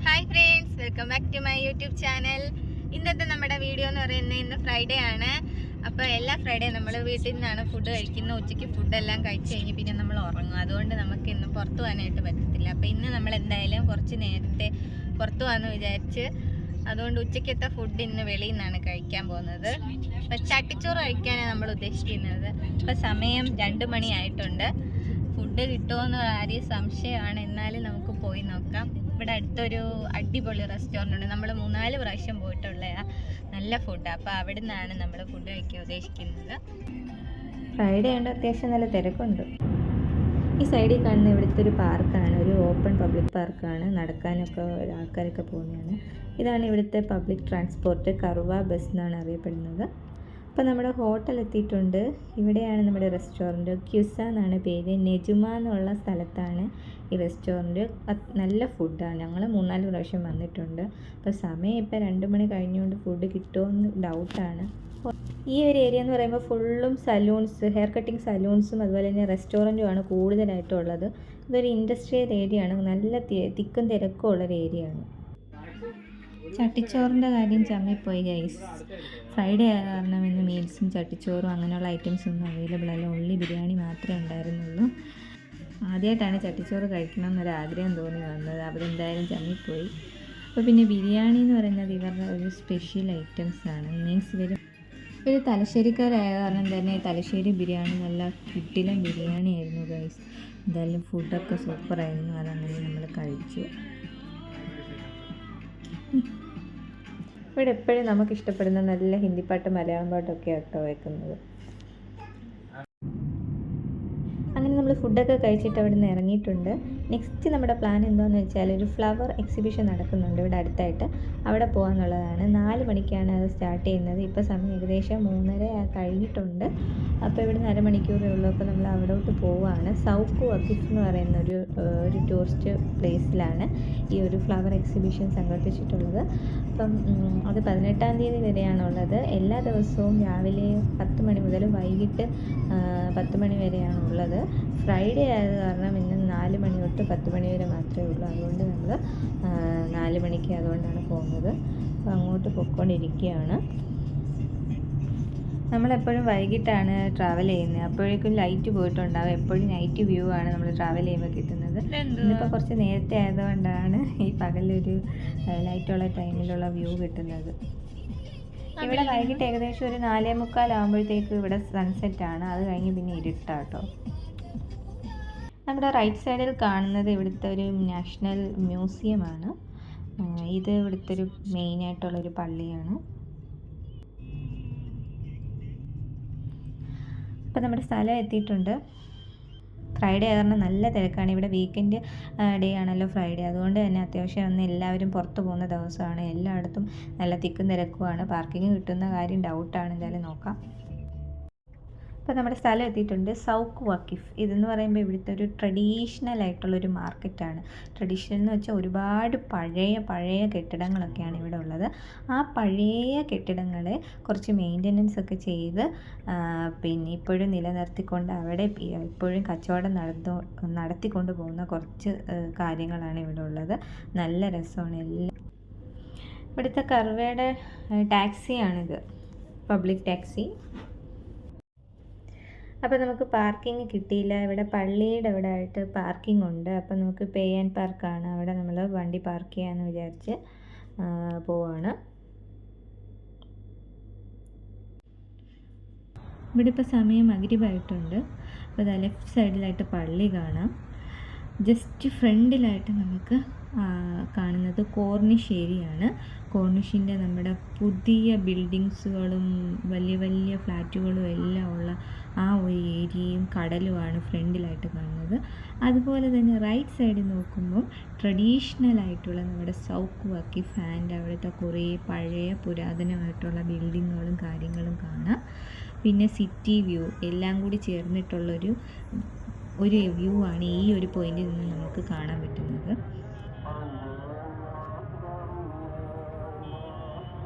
Hi friends, welcome back to my YouTube channel. ഇന്നത്തെ നമ്മുടെ video എന്ന് പറയുന്നത് ഇന്ന് ഫ്രൈഡേ ആണ്. അപ്പോൾ എല്ലാ ഫ്രൈഡേ നമ്മൾ വീട്ടിൽ നിന്നാണ് ഫുഡ് കഴിക്കുന്നത്. ഉച്ചയ്ക്ക് ഫുഡെല്ലാം കഴിച്ച് കഴിഞ്ഞ് പിന്നെ നമ്മൾ ഉറങ്ങും. അതുകൊണ്ട് നമുക്ക് ഇന്ന് പുറത്ത് പോകാനായിട്ട് പറ്റത്തില്ല. അപ്പോൾ ഇന്ന് നമ്മൾ എന്തായാലും കുറച്ച് നേരത്തെ പുറത്ത് പോകാമെന്ന് വിചാരിച്ച് അതുകൊണ്ട് ഉച്ചയ്ക്കത്തെ ഫുഡ് ഇന്ന് വെളിയിൽ നിന്നാണ് കഴിക്കാൻ പോകുന്നത്. അപ്പോൾ ചട്ടിച്ചോറ് കഴിക്കാനാണ് നമ്മൾ ഉദ്ദേശിക്കുന്നത്. ഇപ്പോൾ സമയം 2 മണി ആയിട്ടുണ്ട്. ഫുഡ് കിട്ടുമോയെന്ന് ആരെയും സംശയമാണ്, എന്നാലും നമുക്ക് പോയി നോക്കാം. ഇവിടെ അടുത്തൊരു അടിപൊളി റെസ്റ്റോറൻ്റ് ഉണ്ട്. നമ്മൾ 3-4 പ്രാവശ്യം പോയിട്ടുള്ള നല്ല ഫുഡാണ്. അപ്പോൾ അവിടെ നിന്നാണ് നമ്മൾ ഫുഡ് കഴിക്കാൻ ഉദ്ദേശിക്കുന്നത്. ഫ്രൈഡേ ഉണ്ട്, അത്യാവശ്യം നല്ല തിരക്കുണ്ട്. ഈ സൈഡിൽ കാണുന്ന ഇവിടുത്തെ ഒരു പാർക്കാണ്, ഒരു ഓപ്പൺ പബ്ലിക് പാർക്കാണ്. നടക്കാനൊക്കെ ആൾക്കാരൊക്കെ പോകുന്നതാണ്. ഇതാണ് ഇവിടുത്തെ പബ്ലിക് ട്രാൻസ്പോർട്ട്, കറുവ ബസ് എന്നാണ് അറിയപ്പെടുന്നത്. അപ്പോൾ നമ്മുടെ ഹോട്ടൽ എത്തിയിട്ടുണ്ട്. ഇവിടെയാണ് നമ്മുടെ റെസ്റ്റോറൻറ്റ്. ക്യുസ എന്നാണ് പേര്. നെജുമ എന്നുള്ള സ്ഥലത്താണ് ഈ റെസ്റ്റോറൻറ്റ്. നല്ല ഫുഡാണ്. ഞങ്ങൾ 3-4 പ്രാവശ്യം വന്നിട്ടുണ്ട്. അപ്പോൾ സമയം ഇപ്പോൾ 2 മണി കഴിഞ്ഞുകൊണ്ട് ഫുഡ് കിട്ടുമെന്ന് ഡൗട്ടാണ്. ഈ ഒരു ഏരിയ എന്ന് പറയുമ്പോൾ ഫുള്ളും സലൂൺസ്, ഹെയർ കട്ടിങ് സലൂൺസും അതുപോലെ തന്നെ റെസ്റ്റോറൻറ്റുമാണ് കൂടുതലായിട്ടുള്ളത്. ഇതൊരു ഇൻഡസ്ട്രിയൽ ഏരിയയാണ്. നല്ല തിക്കും തിരക്കും ഉള്ളൊരു ഏരിയയാണ്. ചട്ടിച്ചോറിൻ്റെ കാര്യം ചമ്മിപ്പോയി ഗൈസ്. ഫ്രൈഡേ ആയ കാരണം ഇന്ന് മീൽസും ചട്ടിച്ചോറും അങ്ങനെയുള്ള ഐറ്റംസ് ഒന്നും അവൈലബിൾ അല്ല. ഉള്ളി ബിരിയാണി മാത്രമേ ഉണ്ടായിരുന്നുള്ളൂ. ആദ്യമായിട്ടാണ് ചട്ടിച്ചോറ് കഴിക്കണമെന്നൊരാഗ്രഹം തോന്നി വന്നത്. അവരെന്തായാലും ചമ്മിപ്പോയി. അപ്പോൾ പിന്നെ ബിരിയാണി എന്ന് പറയുന്നത് ഇവരുടെ ഒരു സ്പെഷ്യൽ ഐറ്റംസാണ്. മീൻസ് ഇവർ തലശ്ശേരിക്കാരായ കാരണം തന്നെ തലശ്ശേരി ബിരിയാണി നല്ല കിടിലൻ ബിരിയാണി ആയിരുന്നു ഗൈസ്. എന്തായാലും ഫുഡൊക്കെ സൂപ്പറായിരുന്നു. അതങ്ങനെ നമ്മൾ കഴിച്ചു. ഇവിടെ എപ്പോഴും നമുക്ക് ഇഷ്ടപ്പെടുന്ന നല്ല ഹിന്ദി പാട്ട്, മലയാളം പാട്ടൊക്കെ ആട്ടോ വെക്കുന്നത്. അങ്ങനെ നമ്മൾ ഫുഡൊക്കെ കഴിച്ചിട്ട് അവിടെ നിന്ന് ഇറങ്ങിയിട്ടുണ്ട്. നെക്സ്റ്റ് നമ്മുടെ പ്ലാൻ എന്താണെന്ന് വെച്ചാൽ ഒരു ഫ്ലവർ എക്സിബിഷൻ നടക്കുന്നുണ്ട് ഇവിടെ അടുത്തായിട്ട്. അവിടെ പോകാമെന്നുള്ളതാണ്. 4 മണിക്കാണ് അത് സ്റ്റാർട്ട് ചെയ്യുന്നത്. ഇപ്പോൾ സമയം ഏകദേശം 3:30 കഴിഞ്ഞിട്ടുണ്ട്. അപ്പോൾ ഇവിടുന്ന് അരമണിക്കൂറേ ഉള്ളൂ. അപ്പോൾ നമ്മൾ അവിടോട്ട് പോവുകയാണ്. സൗക്ക് വക്കിഫ് എന്ന് പറയുന്ന ഒരു ടൂറിസ്റ്റ് പ്ലേസിലാണ് ഈ ഒരു ഫ്ലവർ എക്സിബിഷൻ സംഘടിപ്പിച്ചിട്ടുള്ളത്. അപ്പം അത് 18-ാം തീയതി വരെയാണുള്ളത്. എല്ലാ ദിവസവും രാവിലെ 10 മണി മുതൽ വൈകിട്ട് 10 മണി വരെയാണുള്ളത്. ഫ്രൈഡേ ആയത് കാരണം ഇന്ന് 4 മണി തൊട്ട് 10 മണി വരെ മാത്രമേ ഉള്ളൂ. അതുകൊണ്ട് നമ്മൾ 4 മണിക്ക് അതുകൊണ്ടാണ് പോകുന്നത്. അപ്പോൾ അങ്ങോട്ട് പൊയ്ക്കൊണ്ടിരിക്കുകയാണ്. നമ്മളെപ്പോഴും വൈകിട്ടാണ് ട്രാവൽ ചെയ്യുന്നത്. അപ്പോഴേക്കും ലൈറ്റ് പോയിട്ടുണ്ടാവും. എപ്പോഴും നൈറ്റ് വ്യൂ ആണ് നമ്മൾ ട്രാവൽ ചെയ്യുമ്പോൾ കിട്ടുന്നത്. ഇന്നിപ്പോൾ കുറച്ച് നേരത്തെ ആയതുകൊണ്ടാണ് ഈ പകലൊരു ലൈറ്റുള്ള ടൈമിലുള്ള വ്യൂ കിട്ടുന്നത്. ഇവിടെ വൈകിട്ട് ഏകദേശം ഒരു 4:45 ആകുമ്പോഴത്തേക്ക് ഇവിടെ സൺസെറ്റാണ്. അത് കഴിഞ്ഞ് പിന്നെ ഇരുട്ടാട്ടോ. നമ്മുടെ റൈറ്റ് സൈഡിൽ കാണുന്നത് ഇവിടുത്തെ ഒരു നാഷണൽ മ്യൂസിയമാണ്. ഇത് ഇവിടുത്തെ ഒരു മെയിനായിട്ടുള്ളൊരു പള്ളിയാണ്. അപ്പോൾ നമ്മുടെ സ്ഥലം എത്തിയിട്ടുണ്ട്. ഫ്രൈഡേ കാരണം നല്ല തിരക്കാണ്. ഇവിടെ വീക്കെൻഡ് ഡേ ആണല്ലോ ഫ്രൈഡേ. അതുകൊണ്ട് തന്നെ അത്യാവശ്യം ഒന്ന് എല്ലാവരും പുറത്ത് പോകുന്ന ദിവസമാണ്. എല്ലായിടത്തും നല്ല തിക്കും തിരക്കുമാണ്. പാർക്കിംഗ് കിട്ടുന്ന കാര്യം ഡൗട്ടാണ്. എന്തായാലും നോക്കാം. അപ്പോൾ നമ്മുടെ സ്ഥലം എത്തിയിട്ടുണ്ട്. സൗക്ക് വക്കിഫ് ഇതെന്ന് പറയുമ്പോൾ ഇവിടുത്തെ ഒരു ട്രഡീഷണൽ ആയിട്ടുള്ളൊരു മാർക്കറ്റാണ്. ട്രഡീഷണൽ എന്ന് വെച്ചാൽ ഒരുപാട് പഴയ കെട്ടിടങ്ങളൊക്കെയാണ് ഇവിടെ ഉള്ളത്. ആ പഴയ കെട്ടിടങ്ങളെ കുറച്ച് മെയിൻ്റനൻസ് ഒക്കെ ചെയ്ത് പിന്നെ ഇപ്പോഴും നിലനിർത്തിക്കൊണ്ട് അവിടെ ഇപ്പോഴും കച്ചവടം നടത്തിക്കൊണ്ട് പോകുന്ന കുറച്ച് കാര്യങ്ങളാണ് ഇവിടെ ഉള്ളത്. നല്ല രസമാണ്. ഇവിടുത്തെ കർവയുടെ ടാക്സിയാണിത്, പബ്ലിക് ടാക്സി. അപ്പോൾ നമുക്ക് പാർക്കിംഗ് കിട്ടിയില്ല. ഇവിടെ പള്ളിയുടെ അവിടെ ആയിട്ട് പാർക്കിംഗ് ഉണ്ട്. അപ്പോൾ നമുക്ക് പേ ആൻഡ് പാർക്കാണ്. അവിടെ നമ്മൾ വണ്ടി പാർക്ക് ചെയ്യാമെന്ന് വിചാരിച്ച് പോവാണ്. ഇവിടെ ഇപ്പോൾ സമയം മഗ്‌രിബായിട്ടുണ്ട്. അപ്പോൾ ഇതാ ലെഫ്റ്റ് സൈഡിലായിട്ട് പള്ളി കാണാം. ജസ്റ്റ് ഫ്രണ്ടിലായിട്ട് നമുക്ക് കാണുന്നത് കോർണിഷ് ഏരിയയാണ്. കോർണിഷിൻ്റെ നമ്മുടെ പുതിയ ബിൽഡിങ്സുകളും വലിയ ഫ്ലാറ്റുകളും എല്ലാം ഉള്ള ആ ഒരു ഏരിയയും കടലുമാണ് ഫ്രണ്ടിലായിട്ട് കാണുന്നത്. അതുപോലെ തന്നെ റൈറ്റ് സൈഡിൽ നോക്കുമ്പോൾ ട്രഡീഷണൽ ആയിട്ടുള്ള നമ്മുടെ സൗക്ക് വക്കിഫ് ആൻഡ് അവിടുത്തെ കുറേ പഴയ പുരാതനമായിട്ടുള്ള ബിൽഡിങ്ങുകളും കാര്യങ്ങളും കാണാം. പിന്നെ സിറ്റി വ്യൂ എല്ലാം കൂടി ചേർന്നിട്ടുള്ളൊരു വ്യൂ ആണ് ഈ ഒരു പോയിന്റിൽ നിന്ന് നമുക്ക് കാണാൻ പറ്റുന്നത്.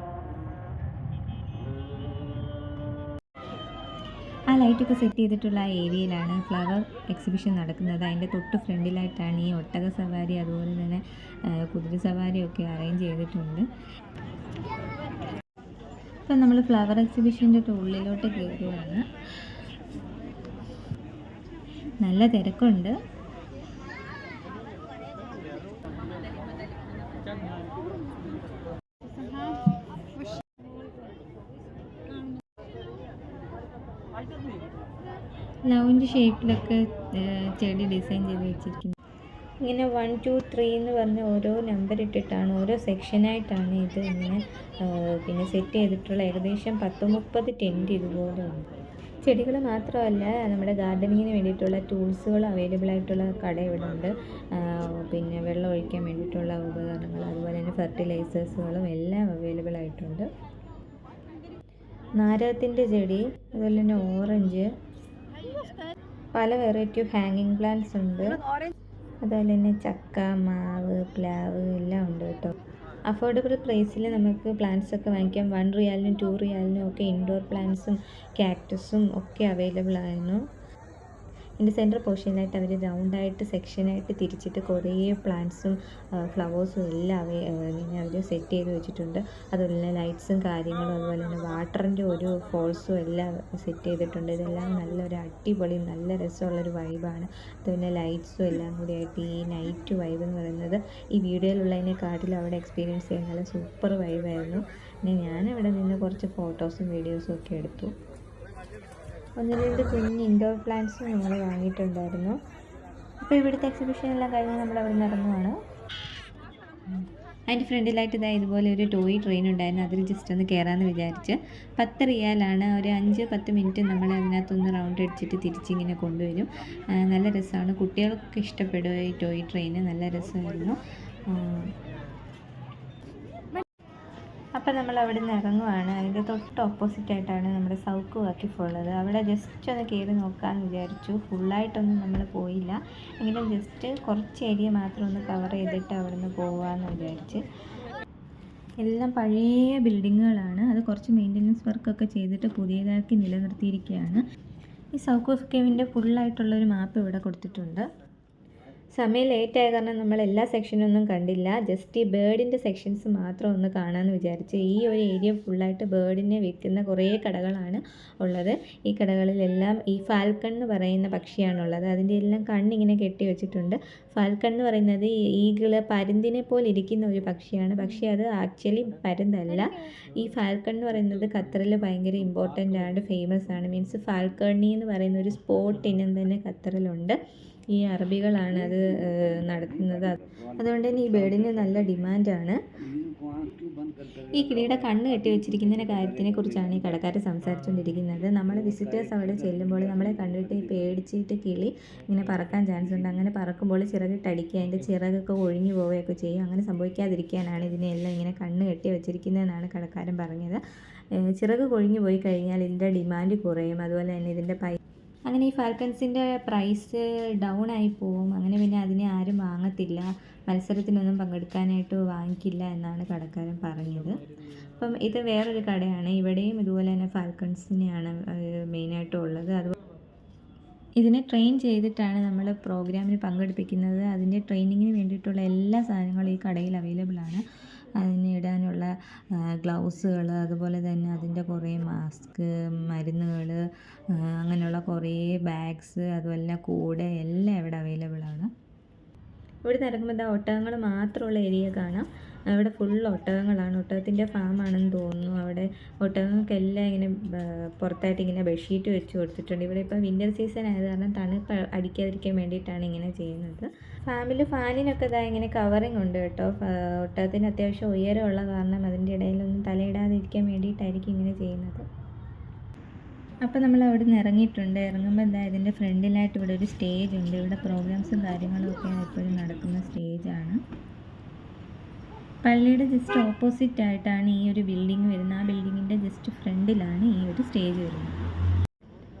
ആ ലൈറ്റൊക്കെ സെറ്റ് ചെയ്തിട്ടുള്ള ആ ഏരിയയിലാണ് ഫ്ലവർ എക്സിബിഷൻ നടക്കുന്നത്. അതിൻ്റെ തൊട്ട് ഫ്രണ്ടിലായിട്ടാണ് ഈ ഒട്ടക സവാരി അതുപോലെ തന്നെ കുതിര സവാരിയൊക്കെ അറേഞ്ച് ചെയ്തിട്ടുണ്ട്. ഇപ്പം നമ്മൾ ഫ്ലവർ എക്സിബിഷൻ്റെ ഉള്ളിലോട്ട് കയറുകയാണ്. നല്ല തിരക്കുണ്ട്. ലൗഞ്ച് ഷേപ്പിലൊക്കെ ചെടി ഡിസൈൻ ചെയ്ത് വെച്ചിരിക്കുന്നു. ഇങ്ങനെ 1, 2, 3 എന്ന് പറഞ്ഞ് ഓരോ നമ്പർ ഇട്ടിട്ടാണ്, ഓരോ സെക്ഷനായിട്ടാണ് ഇത് ഇങ്ങനെ പിന്നെ സെറ്റ് ചെയ്തിട്ടുള്ള. ഏകദേശം 10-30 ടെൻറ്റ് ഇതുപോലെ ഉണ്ട്. ചെടികൾ മാത്രമല്ല, നമ്മുടെ ഗാർഡനിങ്ങിന് വേണ്ടിയിട്ടുള്ള ടൂൾസുകൾ അവൈലബിൾ ആയിട്ടുള്ള കട ഇവിടെ ഉണ്ട്. പിന്നെ വെള്ളം ഒഴിക്കാൻ വേണ്ടിയിട്ടുള്ള ഉപകരണങ്ങൾ, അതുപോലെ തന്നെ ഫെർട്ടിലൈസേഴ്സുകളും എല്ലാം അവൈലബിൾ ആയിട്ടുണ്ട്. നാരകത്തിൻ്റെ ചെടി, അതുപോലെ തന്നെ ഓറഞ്ച്, പല വെറൈറ്റി ഓഫ് ഹാങ്ങിങ് പ്ലാന്റ്സ് ഉണ്ട്. അതുപോലെ തന്നെ ചക്ക, മാവ്, പ്ലാവ് എല്ലാം ഉണ്ട് കേട്ടോ. അഫോർഡബിൾ പ്രൈസിൽ നമുക്ക് പ്ലാന്റ്സ് ഒക്കെ വാങ്ങിക്കാം. 1 റിയാലിനും 2 റിയാലിനും ഒക്കെ ഇൻഡോർ പ്ലാന്റ്സും കാക്ടസും ഒക്കെ അവൈലബിൾ ആയിരുന്നു. ഇതിൻ്റെ സെൻറ്റർ പോർഷനിലായിട്ട് അവർ റൗണ്ടായിട്ട് സെക്ഷനായിട്ട് തിരിച്ചിട്ട് കുറേ പ്ലാന്റ്സും ഫ്ലവേഴ്സും എല്ലാം ഇങ്ങനെ അവർ സെറ്റ് ചെയ്ത് വെച്ചിട്ടുണ്ട്. അതുപോലെ തന്നെ ലൈറ്റ്സും കാര്യങ്ങളും, അതുപോലെ തന്നെ വാട്ടറിൻ്റെ ഒരു ഫോൾസും എല്ലാം സെറ്റ് ചെയ്തിട്ടുണ്ട്. ഇതെല്ലാം നല്ലൊരു അടിപൊളി നല്ല രസമുള്ളൊരു വൈബാണ്. അതുപോലെ ലൈറ്റ്സും എല്ലാം കൂടി ആയിട്ട് ഈ നൈറ്റ് വൈബ് എന്ന് പറയുന്നത് ഈ വീഡിയോയിലുള്ളതിനെക്കാട്ടിലും അവിടെ എക്സ്പീരിയൻസ് ചെയ്യാൻ നല്ല സൂപ്പർ വൈബായിരുന്നു. പിന്നെ ഞാനവിടെ നിന്ന് കുറച്ച് ഫോട്ടോസും വീഡിയോസും ഒക്കെ എടുത്തു. 1-2 കുഞ്ഞ് ഇൻഡോർ പ്ലാന്റ്സും ഞങ്ങൾ വാങ്ങിയിട്ടുണ്ടായിരുന്നു. അപ്പോൾ ഇവിടുത്തെ എക്സിബിഷൻ എല്ലാം കഴിഞ്ഞ് നമ്മൾ അവിടെ നിന്ന് ഇറങ്ങുവാണ്. അതിൻ്റെ ഫ്രണ്ടിലായിട്ട് ഇതുപോലെ ഒരു ടോയ് ട്രെയിൻ ഉണ്ടായിരുന്നു. അതിൽ ജസ്റ്റ് ഒന്ന് കയറാമെന്ന് വിചാരിച്ച്. 10 റിയാലാണ്. ഒരു 5-10 മിനിറ്റ് നമ്മൾ അതിനകത്തൊന്ന് റൗണ്ട് അടിച്ചിട്ട് തിരിച്ചിങ്ങനെ കൊണ്ടുവരും. നല്ല രസമാണ്, കുട്ടികൾക്കൊക്കെ ഇഷ്ടപ്പെടും ഈ ടോയ് ട്രെയിൻ. നല്ല രസമായിരുന്നു. അപ്പോൾ നമ്മൾ അവിടെ നിന്ന് ഇറങ്ങുവാണ്. അതിൻ്റെ തൊട്ട് ഓപ്പോസിറ്റായിട്ടാണ് നമ്മുടെ സൗക്ക് വാക്കിഫ് ഉള്ളത്. അവിടെ ജസ്റ്റ് ഒന്ന് കയറി നോക്കാമെന്ന് വിചാരിച്ചു. ഫുള്ളായിട്ടൊന്നും നമ്മൾ പോയില്ല, എങ്കിലും ജസ്റ്റ് കുറച്ച് ഏരിയ മാത്രം ഒന്ന് കവർ ചെയ്തിട്ട് അവിടെ നിന്ന് പോകാമെന്ന് വിചാരിച്ച്. എല്ലാം പഴയ ബിൽഡിങ്ങുകളാണ്. അത് കുറച്ച് മെയിൻ്റനൻസ് വർക്കൊക്കെ ചെയ്തിട്ട് പുതിയതാക്കി നിലനിർത്തിയിരിക്കുകയാണ്. ഈ സൗക്ക് ഓഫ് കേവിൻ്റെ ഫുള്ളായിട്ടുള്ളൊരു മാപ്പ് ഇവിടെ കൊടുത്തിട്ടുണ്ട്. സമയം ലേറ്റായ കാരണം നമ്മൾ എല്ലാ സെക്ഷനൊന്നും കണ്ടില്ല. ജസ്റ്റ് ഈ ബേർഡിൻ്റെ സെക്ഷൻസ് മാത്രം ഒന്ന് കാണാമെന്ന് വിചാരിച്ച്. ഈ ഒരു ഏരിയ ഫുള്ളായിട്ട് ബേർഡിനെ വിൽക്കുന്ന കുറേ കടകളാണ് ഉള്ളത്. ഈ കടകളിലെല്ലാം ഈ ഫാൽക്കൺ എന്ന് പറയുന്ന പക്ഷിയാണുള്ളത്. അതിൻ്റെ എല്ലാം കണ്ണിങ്ങനെ കെട്ടി വെച്ചിട്ടുണ്ട്. ഫാൽക്കൺ എന്ന് പറയുന്നത് ഈഗിള്, പരുന്തിനെ പോലെ ഇരിക്കുന്ന ഒരു പക്ഷിയാണ്. പക്ഷേ അത് ആക്ച്വലി പരുന്തല്ല. ഈ ഫാൽക്കൺ എന്ന് പറയുന്നത് ഖത്തറിൽ ഭയങ്കര ഇമ്പോർട്ടൻ്റ് ആണ്, ഫേമസ് ആണ്. മീൻസ് ഫാൽക്കണി എന്ന് പറയുന്ന ഒരു സ്പോട്ട് ഇനം തന്നെ ഖത്തറിലുണ്ട്. ഈ അറബികളാണ് അത് നടത്തുന്നത്. അതുകൊണ്ട് തന്നെ ഈ ബേർഡിന് നല്ല ഡിമാൻഡാണ്. ഈ കിളിയുടെ കണ്ണ് കെട്ടി വെച്ചിരിക്കുന്നതിൻ്റെ കാര്യത്തിനെ കുറിച്ചാണ് ഈ കടക്കാർ സംസാരിച്ചുകൊണ്ടിരിക്കുന്നത്. നമ്മൾ വിസിറ്റേഴ്സ് അവിടെ ചെല്ലുമ്പോൾ നമ്മളെ കണ്ടിട്ട് പേടിച്ചിട്ട് കിളി ഇങ്ങനെ പറക്കാൻ ചാൻസ് ഉണ്ട്. അങ്ങനെ പറക്കുമ്പോൾ ചിറകിട്ടടിക്കുക, അതിൻ്റെ ചിറകൊക്കെ ഒഴിഞ്ഞു പോവുകയൊക്കെ ചെയ്യും. അങ്ങനെ സംഭവിക്കാതിരിക്കാനാണ് ഇതിനെല്ലാം ഇങ്ങനെ കണ്ണ് കെട്ടി വെച്ചിരിക്കുന്നതെന്നാണ് കടക്കാരൻ പറഞ്ഞത്. ചിറക് കൊഴിഞ്ഞു പോയി കഴിഞ്ഞാൽ ഇതിൻ്റെ ഡിമാൻഡ് കുറയും. അതുപോലെ തന്നെ ഇതിൻ്റെ അങ്ങനെ ഈ ഫാൽക്കൺസിൻ്റെ പ്രൈസ് ഡൗൺ ആയി പോവും. അങ്ങനെ പിന്നെ അതിനെ ആരും വാങ്ങത്തില്ല, മത്സരത്തിനൊന്നും പങ്കെടുക്കാനായിട്ട് വാങ്ങിക്കില്ല എന്നാണ് കടക്കാരൻ പറഞ്ഞത്. അപ്പം ഇത് വേറൊരു കടയാണ്. ഇവിടെയും ഇതുപോലെ തന്നെ ഫാൽക്കൺസിനെയാണ് മെയിനായിട്ടും ഉള്ളത്. ഇതിനെ ട്രെയിൻ ചെയ്തിട്ടാണ് നമ്മൾ പ്രോഗ്രാമിന് പങ്കെടുപ്പിക്കുന്നത്. അതിൻ്റെ ട്രെയിനിങ്ങിന് വേണ്ടിയിട്ടുള്ള എല്ലാ സാധനങ്ങളും ഈ കടയിൽ അവൈലബിൾ ആണ്. അതിന് ഇടാനുള്ള ഗ്ലൗസുകൾ, അതുപോലെ തന്നെ അതിൻ്റെ കുറേ മാസ്ക്, മരുന്നുകൾ, അങ്ങനെയുള്ള കുറേ ബാഗ്സ്, അതുപോലെ തന്നെ കൂടെ എല്ലാം ഇവിടെ അവൈലബിൾ ആണ്. ഇവിടെ ഇറങ്ങുമ്പോൾ ഒട്ടകങ്ങൾ മാത്രമുള്ള ഏരിയ കാണാം. അവിടെ ഫുൾ ഒട്ടകങ്ങളാണ്. ഒട്ടകത്തിൻ്റെ ഫാമാണെന്ന് തോന്നുന്നു. അവിടെ ഒട്ടകങ്ങൾക്കെല്ലാം ഇങ്ങനെ പുറത്തായിട്ട് ഇങ്ങനെ ബെഡ്ഷീറ്റ് വെച്ച് കൊടുത്തിട്ടുണ്ട്. ഇവിടെ ഇപ്പോൾ വിൻ്റർ സീസൺ ആയത് കാരണം തണുപ്പ് അടിക്കാതിരിക്കാൻ വേണ്ടിയിട്ടാണ് ഇങ്ങനെ ചെയ്യുന്നത്. ഫാനിനൊക്കെ ഇങ്ങനെ കവറിങ് ഉണ്ട് കേട്ടോ. ഒട്ടകത്തിന് അത്യാവശ്യം ഉയരമുള്ള കാരണം അതിൻ്റെ ഇടയിലൊന്നും തലയിടാതിരിക്കാൻ വേണ്ടിയിട്ടായിരിക്കും ഇങ്ങനെ ചെയ്യുന്നത്. അപ്പോൾ നമ്മൾ അവിടെ നിന്ന് ഇറങ്ങിയിട്ടുണ്ട്. ഇറങ്ങുമ്പോൾ ഇതിൻ്റെ ഫ്രണ്ടിലായിട്ട് ഇവിടെ ഒരു സ്റ്റേജ് ഉണ്ട്. ഇവിടെ പ്രോഗ്രാംസും കാര്യങ്ങളും ഒക്കെ എപ്പോഴും നടക്കുന്ന സ്റ്റേജാണ്. പള്ളിയുടെ ജസ്റ്റ് ഓപ്പോസിറ്റ് ആയിട്ടാണ് ഈ ഒരു ബിൽഡിംഗ് വരുന്നത്. ആ ബിൽഡിങ്ങിൻ്റെ ജസ്റ്റ് ഫ്രണ്ടിലാണ് ഈ ഒരു സ്റ്റേജ് വരുന്നത്.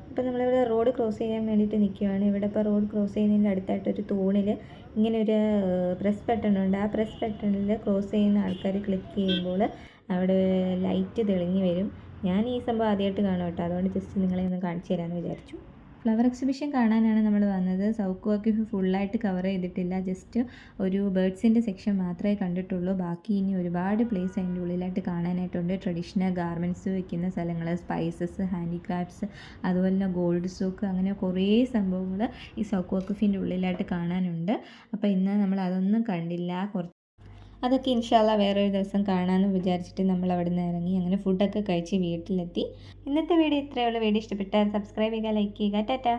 അപ്പോൾ നമ്മളിവിടെ റോഡ് ക്രോസ് ചെയ്യാൻ വേണ്ടിയിട്ട് നിൽക്കുകയാണ്. ഇവിടെ ഇപ്പോൾ റോഡ് ക്രോസ് ചെയ്യുന്നതിൻ്റെ അടുത്തായിട്ടൊരു തൂണിൽ ഇങ്ങനെ ഒരു പ്രസ് ബട്ടൺ ഉണ്ട്. ആ പ്രസ് ബട്ടണിൽ ക്രോസ് ചെയ്യുന്ന ആൾക്കാർ ക്ലിക്ക് ചെയ്യുമ്പോൾ അവിടെ ലൈറ്റ് തെളിഞ്ഞ് വരും. ഞാൻ ഈ സംഭവം ആദ്യമായിട്ട് കാണും കേട്ടോ, അതുകൊണ്ട് ജസ്റ്റ് നിങ്ങളെ ഒന്ന് കാണിച്ചു തരാമെന്ന് വിചാരിച്ചു. ഫ്ലവർ എക്സിബിഷൻ കാണാനാണ് നമ്മൾ വന്നത്. സൗത്ത് വഖഫ് ഫുള്ളായിട്ട് കവർ ചെയ്തിട്ടില്ല, ജസ്റ്റ് ഒരു ബേർഡ്സിൻ്റെ സെക്ഷൻ മാത്രമേ കണ്ടിട്ടുള്ളൂ. ബാക്കി ഇനി ഒരുപാട് പ്ലേസ് അതിൻ്റെ ഉള്ളിലായിട്ട് കാണാനായിട്ടുണ്ട്. ട്രഡീഷണൽ ഗാർമെൻറ്റ്സ് വയ്ക്കുന്ന സ്ഥലങ്ങൾ, സ്പൈസസ്, ഹാൻഡിക്രാഫ്റ്റ്സ്, അതുപോലെ തന്നെ ഗോൾഡ് സൂക്ക്, അങ്ങനെ കുറേ സംഭവങ്ങൾ ഈ സൗത്ത് വഖഫിൻ്റെ ഉള്ളിലായിട്ട് കാണാനുണ്ട്. അപ്പോൾ ഇന്ന് നമ്മൾ അതൊന്നും കണ്ടില്ല. അതൊക്കെ ഇൻഷാല്ല വേറൊരു ദിവസം കാണാമെന്ന് വിചാരിച്ചിട്ട് നമ്മൾ അവിടെ നിന്ന് ഇറങ്ങി. അങ്ങനെ ഫുഡൊക്കെ കഴിച്ച് വീട്ടിലെത്തി. ഇന്നത്തെ വീഡിയോ ഇത്രയേ ഉള്ളൂ. വീഡിയോ ഇഷ്ടപ്പെട്ടാൽ സബ്സ്ക്രൈബ് ചെയ്യുക, ലൈക്ക് ചെയ്യുക. ടാറ്റാ.